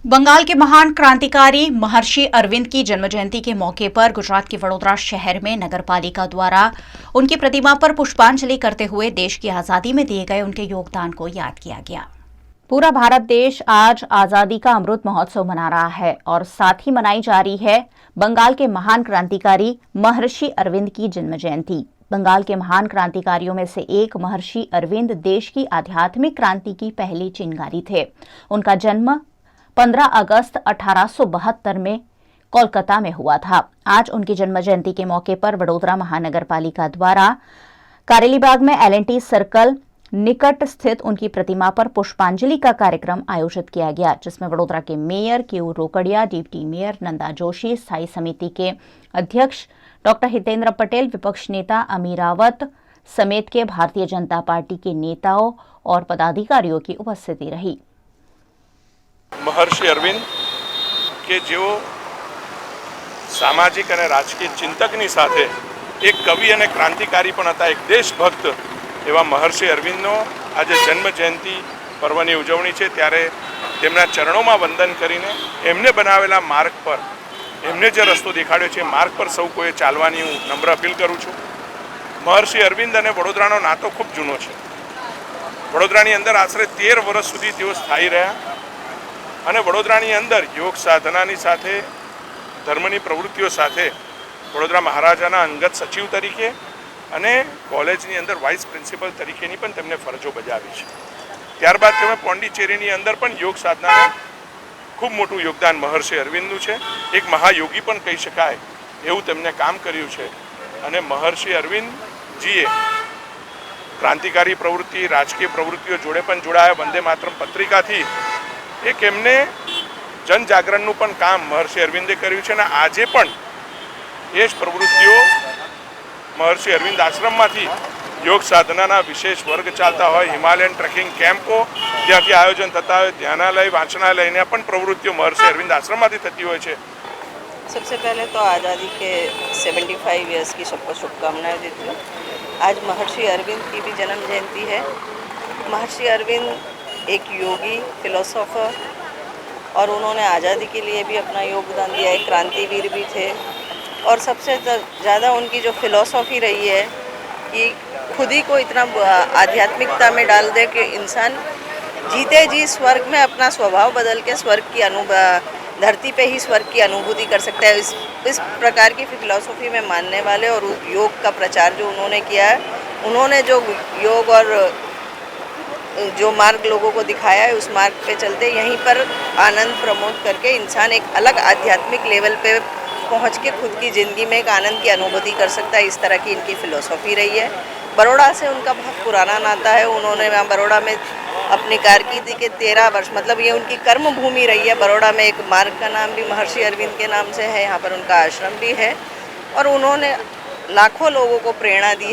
बंगाल के महान क्रांतिकारी महर्षि अरविंद की जन्म जयंती के मौके पर गुजरात के वडोदरा शहर में नगरपालिका द्वारा उनकी प्रतिमा पर पुष्पांजलि करते हुए देश की आजादी में दिए गए उनके योगदान को याद किया गया। पूरा भारत देश आज आजादी का अमृत महोत्सव मना रहा है और साथ ही मनाई जा रही है बंगाल के महान क्रांतिकारी महर्षि अरविंद की जन्म जयंती। बंगाल के महान क्रांतिकारियों में से एक महर्षि अरविंद देश की आध्यात्मिक क्रांति की पहली चिंगारी थे। उनका जन्म 15 अगस्त 1872 में कोलकाता में हुआ था। आज उनकी जन्म जयंती के मौके पर वडोदरा महानगर पालिका द्वारा कारेलीबाग में L&T सर्कल निकट स्थित उनकी प्रतिमा पर पुष्पांजलि का कार्यक्रम आयोजित किया गया, जिसमें वडोदरा के mayor केयू Rokadia, deputy mayor Nanda Joshi, स्थायी समिति के अध्यक्ष डॉक्टर हितेंद्र पटेल, विपक्ष नेता अमीरावत समेत के भारतीय जनता पार्टी के नेताओं और पदाधिकारियों की उपस्थिति रही। महर्षि अरविंद के जो सामाजिक और राजकीय चिंतकनी साथे एक कवि और क्रांतिकारी पण हता, एक देशभक्त एवा महर्षि अरविंदनो आज जन्म जयंती पर्वनी उजवणी है। त्यारे तेमना चरणों वंदन करीने एमने बनावेला मार्ग पर एमने जो रस्तो देखाड्यो छे मार्ग पर सौ कोई चालवानी हूँ नम्र अपील करूँ छूँ। महर्षि अरविंद और वडोदरानो नातो खूब जूनो है। वडोदरानी अंदर आश्रे 13 वर्ष सुधी तेओ स्थायी रह्या અને વડોદરાની અંદર યોગ સાધનાની સાથે ધર્મની પ્રવૃત્તિઓ સાથે વડોદરા મહારાજાના અંગત સચિવ તરીકે અને કોલેજની અંદર વાઇસ પ્રિન્સિપલ તરીકેની પણ તેમને ફરજો બજાવી છે। ત્યારબાદ તેમણે પોંડિચેરીની અંદર પણ યોગ સાધનાને ખૂબ મોટું યોગદાન મહર્ષિ અરવિંદનું છે। એક મહાયોગી પણ કહી શકાય એવું તેમણે કામ કર્યું છે। અને મહર્ષિ અરવિંદજીએ ક્રાંતિકારી પ્રવૃત્તિ રાજકીય પ્રવૃત્તિઓ જોડે પણ જોડાયા। વંદે માતરમ પત્રિકાથી एक एमने जनजागरणનું પણ કામ महर्षि अरविंदे કર્યું છે। અને આજે પણ એ જ પ્રવૃત્તિઓ महर्षि अरविंद આશ્રમમાંથી योग સાધનાના વિશેષ વર્ગ ચાલતા હોય, હિમાલયન ટ્રેકિંગ કેમ્પો જ્યાંથી આયોજન થતા હોય, ધ્યાનાલય વાંચનાલયને પણ પ્રવૃત્તિઓ महर्षि अरविंद આશ્રમમાંથી થતી હોય છે। सबसे पहले तो आज़ादी के 75 ईयर्स की सबको शुभकामनाएं देती हूँ। आज महर्षि अरविंद की भी जन्म जयंती है। महर्षि अरविंद एक योगी फिलोसोफर और उन्होंने आज़ादी के लिए भी अपना योगदान दिया है। क्रांतिवीर भी थे और सबसे ज़्यादा उनकी जो फिलॉसफी रही है कि खुद ही को इतना आध्यात्मिकता में डाल दे कि इंसान जीते जी स्वर्ग में अपना स्वभाव बदल के स्वर्ग की धरती पे ही स्वर्ग की अनुभूति कर सकता है। इस प्रकार की फिलॉसफी में मानने वाले और योग का प्रचार जो उन्होंने किया है, उन्होंने जो योग और जो मार्ग लोगों को दिखाया है उस मार्ग पे चलते यहीं पर आनंद प्रमोद करके इंसान एक अलग आध्यात्मिक लेवल पे पहुंच के खुद की ज़िंदगी में एक आनंद की अनुभूति कर सकता है। इस तरह की इनकी फ़िलॉसफी रही है। बड़ौदा से उनका बहुत पुराना नाता है। उन्होंने वहाँ बड़ौदा में अपनी कारकिर्दी के 13 वर्ष मतलब ये उनकी कर्म भूमि रही है। बड़ौदा में एक मार्ग का नाम भी महर्षि अरविंद के नाम से है, यहाँ पर उनका आश्रम भी है और उन्होंने लाखों लोगों को प्रेरणा दी।